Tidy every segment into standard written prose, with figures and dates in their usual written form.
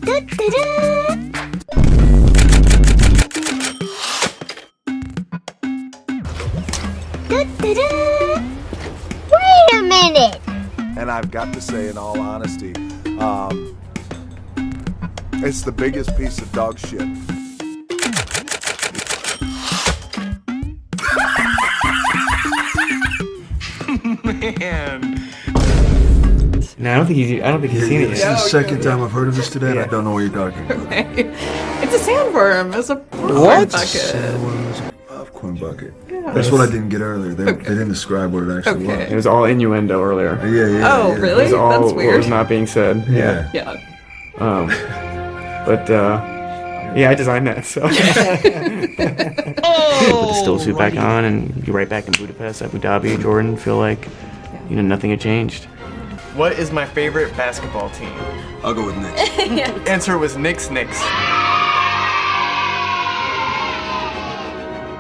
Wait a minute! And I've got to say, in all honesty, it's the biggest piece of dog shit. Man. No, I don't think he's seen it This yet. is the second time I've heard of this today, and I don't know what you're talking about. It's a sandworm. It's a What? bucket. Popcorn bucket. That's what I didn't get earlier. They didn't describe what it actually It was all innuendo earlier. was. Yeah. Oh, yeah. really? It was all That's what weird. was not being said. Yeah. Yeah. But yeah, I designed that, so. Put the still suit back on, and you're right back in Budapest, Abu Dhabi, Jordan. Feel like, nothing had changed. What is my favorite basketball team? I'll go with Knicks. Answer was Knicks.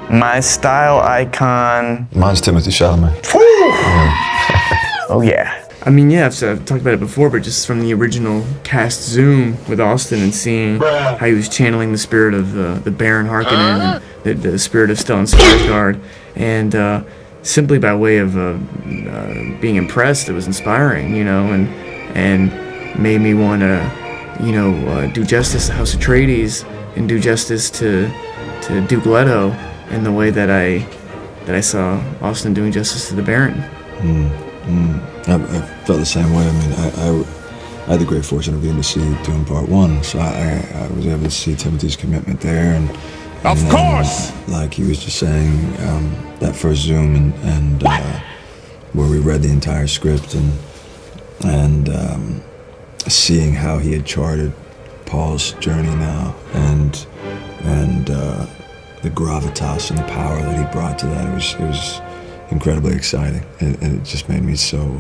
My style icon. Mine's Timothee Chalamet. Oh yeah. I mean, yeah, I've talked about it before, but just from the original cast Zoom with Austin and seeing how he was channeling the spirit of the Baron Harkonnen, and the spirit of Stellan Skarsgård, and simply by way of being impressed, it was inspiring, and made me want to, do justice to House Atreides and do justice to Duke Leto in the way that I saw Austin doing justice to the Baron. I felt the same way. I mean, I had the great fortune of being to see doing part one, so I was able to see Timothy's commitment there, and Of course! Like he was just saying, that first Zoom and where we read the entire script and seeing how he had charted Paul's journey now, and the gravitas and the power that he brought to that, it was incredibly exciting, and it just made me so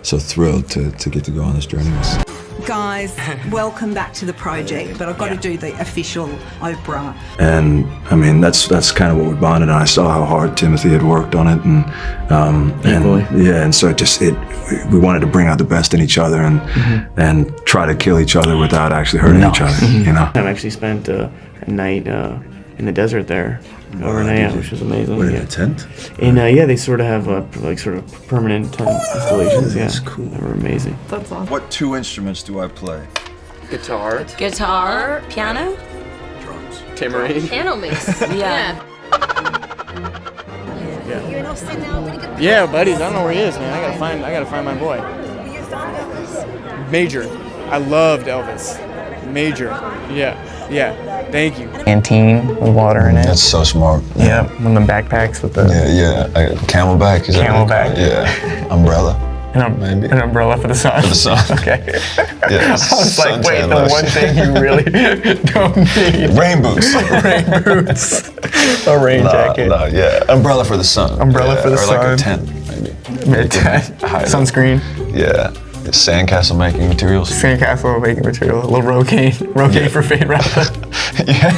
thrilled to get to go on this journey with him. Guys, welcome back to the project, but I've got to do the official Oprah. And I mean, that's kind of what we bonded on. I saw how hard Timothy had worked on it, and so we wanted to bring out the best in each other and try to kill each other without actually hurting each other. I've actually spent a night in the desert there overnight, which was amazing. What, in a tent? And they sort of have sort of permanent tent installations. That's cool. They were amazing. That's awesome. What two instruments do I play? Guitar. Guitar, piano, Drums. Tambourine. piano mix. Yeah. Yeah, buddies. I don't know where he is, man. I gotta find my boy. Major. I loved Elvis. Major. Yeah. Thank you. Canteen with water in it. That's so smart. Yeah, one of them backpacks with the Camelback. Is Camelback. Yeah. Umbrella. Maybe. An umbrella for the sun. For the sun. Okay. Yeah. I was like, wait, the one thing you really don't need. Rain boots. Rain boots. A rain jacket. No, yeah. Umbrella for the sun. Umbrella for the or like a sun. tent, Maybe sunscreen. Yeah. Sandcastle making materials. Sandcastle making material. A little Rogaine for Fade Rapper. Yeah.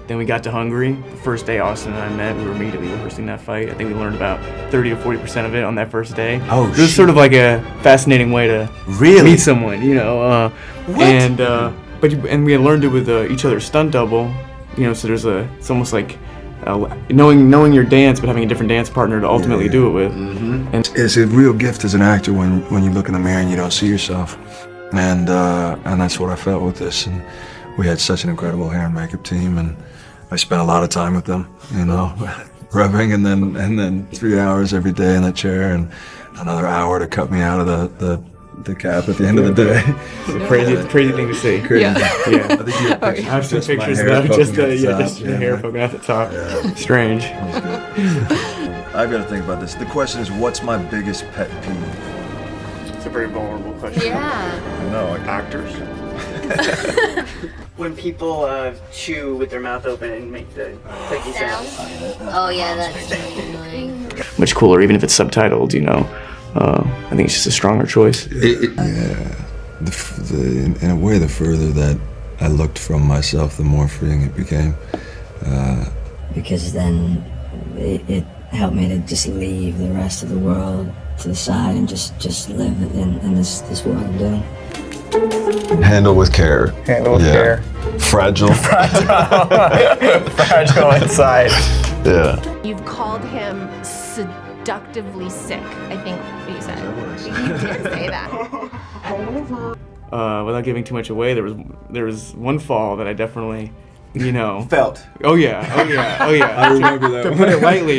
Then we got to Hungary. The first day Austin and I met, we were immediately rehearsing that fight. I think we learned about 30 to 40% of it on that first day. Oh, it was sort of like a fascinating way to meet someone, And we had learned it with each other's stunt double, so it's almost like knowing your dance, but having a different dance partner to ultimately do it with. And it's a real gift as an actor when you look in the mirror and you don't see yourself, and that's what I felt with this. And we had such an incredible hair and makeup team, and I spent a lot of time with them, rubbing, and then 3 hours every day in that chair, and another hour to cut me out of the cap at the end of the day. It's a crazy thing to see. Crazy. Yeah. I've seen pictures of that, just the hair poking out the top. Yeah. Strange. I've got to think about this. The question is, what's my biggest pet peeve? It's a very vulnerable question. Yeah. I know, like actors. When people chew with their mouth open and make the clicky sound. Oh yeah, that's really annoying. Much cooler, even if it's subtitled, I think it's just a stronger choice. In a way, the further that I looked from myself, the more freeing it became. Because then it helped me to just leave the rest of the world to the side and just live in this world I'm doing. Handle with care. Handle with care. Fragile. Fragile inside. Yeah. You've called him seductively sick, I think you said. You did say that. Without giving too much away, there was one fall that I definitely, Felt. Oh yeah. I remember that To one. put it lightly.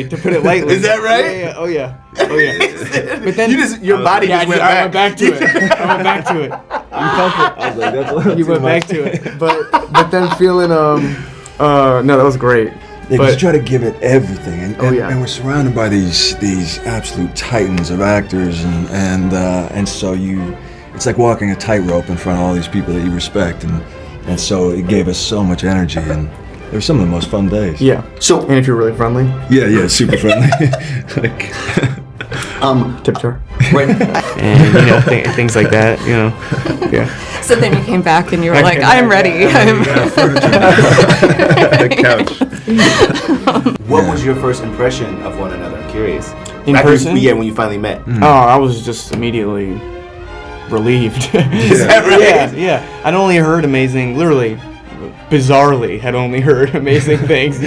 Is that right? Yeah. Oh yeah. But then Your body just went I back. went back to it. I went back to it. You felt it. I was like, that's You went back to it. But then feeling no, that was great. They But- just try to give it everything, and yeah. we're surrounded by these absolute titans of actors, and so it's like walking a tightrope in front of all these people that you respect, and so it gave us so much energy, and they were some of the most fun days. Yeah. So, And if you're really friendly, Yeah, super friendly. Like, tip jar. when, And things like that. Yeah. So then you came back and you were like, I'm ready. what was your first impression of one another? I'm curious. In Back person? when you finally met. Oh, I was just immediately relieved. Is that right? Yeah. I'd only heard literally, bizarrely, had only heard amazing things,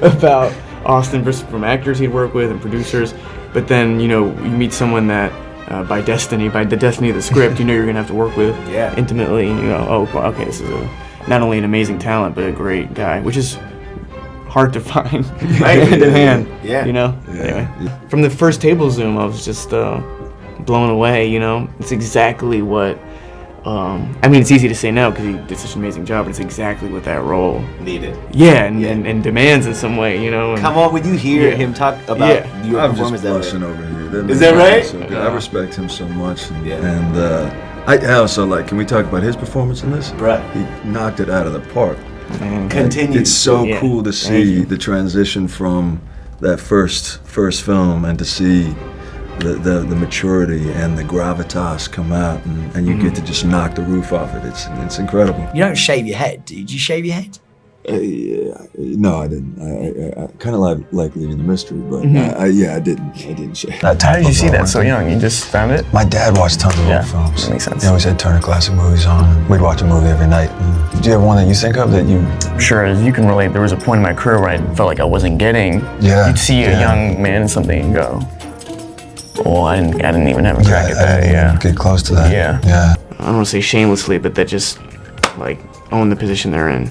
about Austin from actors he'd worked with and producers. But then, you meet someone that, by the destiny of the script, you're going to have to work with intimately, and you go, oh, well, okay, this is not only an amazing talent, but a great guy, which is hard to find hand in hand. Yeah. Anyway, from the first table Zoom, I was just blown away. It's exactly what. It's easy to say no because he did such an amazing job, but it's exactly what that role Needed. Yeah, and demands in some way. And, Come on, when you hear him talk about your I'm performance just that blushing over here. Is that right? So good. I respect him so much, and I also can we talk about his performance in this? Right. He knocked it out of the park. Continue. It's so Yeah. cool to see the transition from that first film and to see the maturity and the gravitas come out, and you get to just knock the roof off it. It's incredible. You don't shave your head, do you? Do you shave your head? No, I didn't. I kind of like leaving the mystery, but I didn't shave. How did you see that so young? You just found it? My dad watched tons of old films. that makes sense. He always had Turner Classic Movies on. We'd watch a movie every night. Do you have one that you think of that you? Sure, as you can relate, there was a point in my career where I felt like I wasn't getting. Yeah. You'd see a young man in something and go, "Oh, I didn't even have a crack at I that." didn't Yeah. even get close to that. Yeah. Yeah. I don't want to say shamelessly, but that just own the position they're in.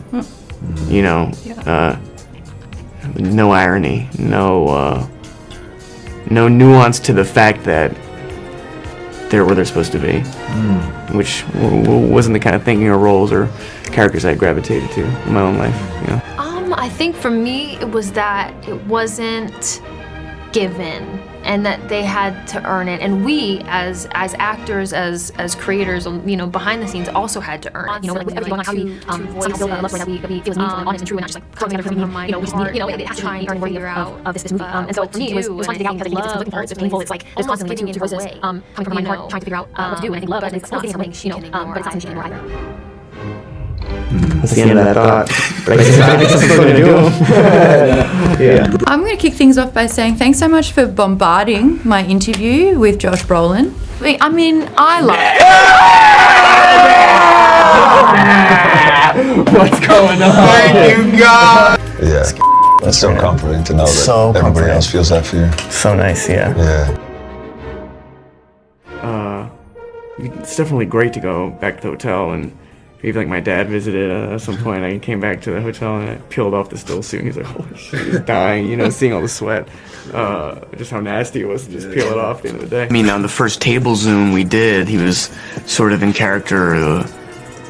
No irony, no nuance to the fact that they're where they're supposed to be, which wasn't the kind of thinking or roles or characters I gravitated to in my own life. I think for me it was that it wasn't given and that they had to earn it, and we as actors, as creators, behind the scenes also had to earn it. Everything going on, how do we somehow build a love story that we feel is meaningful and honest and true, and not just come together from we just need it has to be earned worthy of this movie. And so for me it was fun to dig out because I think it's looking for it, it's painful, it's like there's constantly two voices coming from my heart trying to figure out what to do, and I think love it's not something but it's not something she can ignore either. That's the end of that thought. But I guess I'm still gonna do them. I'm going to kick things off by saying thanks so much for bombarding my interview with Josh Brolin. I love What's going on? Thank you, God. Yeah. It's so comforting to know that So everybody comforting. else feels that for you. So nice, yeah. Yeah. It's definitely great to go back to the hotel, and even my dad visited at some point. I came back to the hotel and I peeled off the still suit, and he's like, "Holy shit, he's dying!" Seeing all the sweat, just how nasty it was to just peel it off at the end of the day. On the first table Zoom we did, he was sort of in character,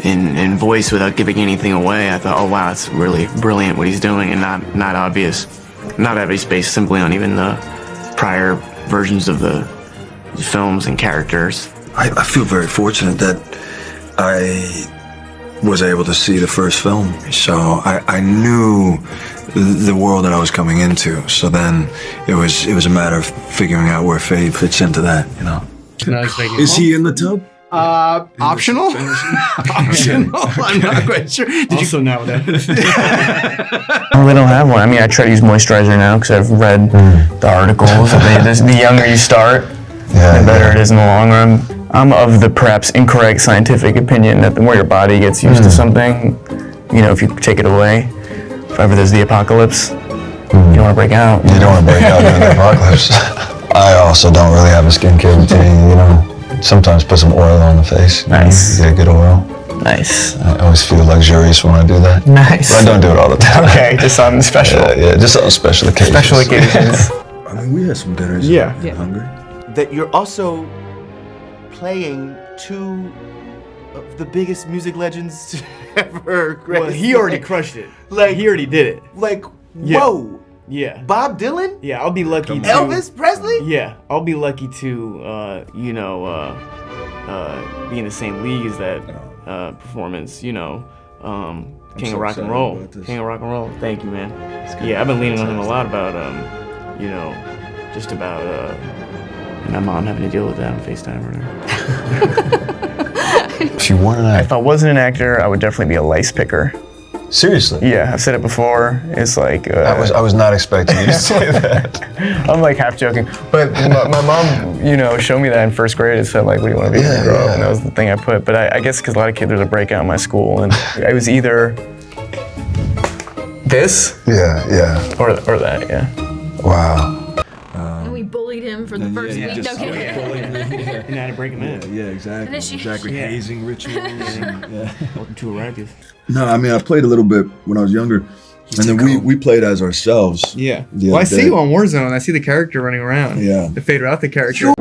in voice without giving anything away. I thought, oh wow, it's really brilliant what he's doing, and not obvious, based simply on even the prior versions of the films and characters. I feel very fortunate that I was able to see the first film, so I knew the world that I was coming into. So then it was a matter of figuring out where Fade fits into that. Is he in the tub? Optional? Optional? I'm not quite sure. Also nowadays. I really don't have one. I try to use moisturizer now because I've read the articles. The younger you start, the better it is in the long run. I'm of the perhaps incorrect scientific opinion that the more your body gets used to something, you know, if you take it away, if ever there's the apocalypse, you don't want to break out. You don't want to break out during the apocalypse. I also don't really have a skincare routine, you know. Sometimes put some oil on the face. Nice. Get good oil. Nice. I always feel luxurious when I do that. Nice. But I don't do it all the time. Okay, just on special. Yeah, just on special occasions. Special occasions. I mean, we had some dinners. Yeah. Hungry. That you're also playing two of the biggest music legends to ever grace. Well, he already crushed it. Like, he already did it. Like, Yeah. whoa. Yeah. Bob Dylan? Yeah, I'll be lucky to... Elvis Presley? Yeah, I'll be lucky to, be in the same league as that performance, you know. King of Rock and Roll. King of Rock and Roll. Thank you, man. Yeah, I've been leaning on him a lot about, just about, my mom having to deal with that on FaceTime or whatever. If you weren't an actor. If I wasn't an actor, I would definitely be a lice picker. Seriously? Yeah, I've said it before. It's like... I was not expecting you to say that. I'm like half joking. But my mom, showed me that in first grade. It said like, what do you want to be when you grow up? And that was the thing I put. But I guess because a lot of kids, there's a breakout in my school. And I was either this. Yeah. Or that, yeah. Wow. And we bullied him for the first week. No kidding. And how to break him in. Yeah, exactly. Exactly. Hazing rituals. Welcome to Arabius. No, I mean, I played a little bit when I was younger. And then we played as ourselves. Yeah. the Well, I other see day. you on Warzone. I see the character running around. Yeah. The fade out the character.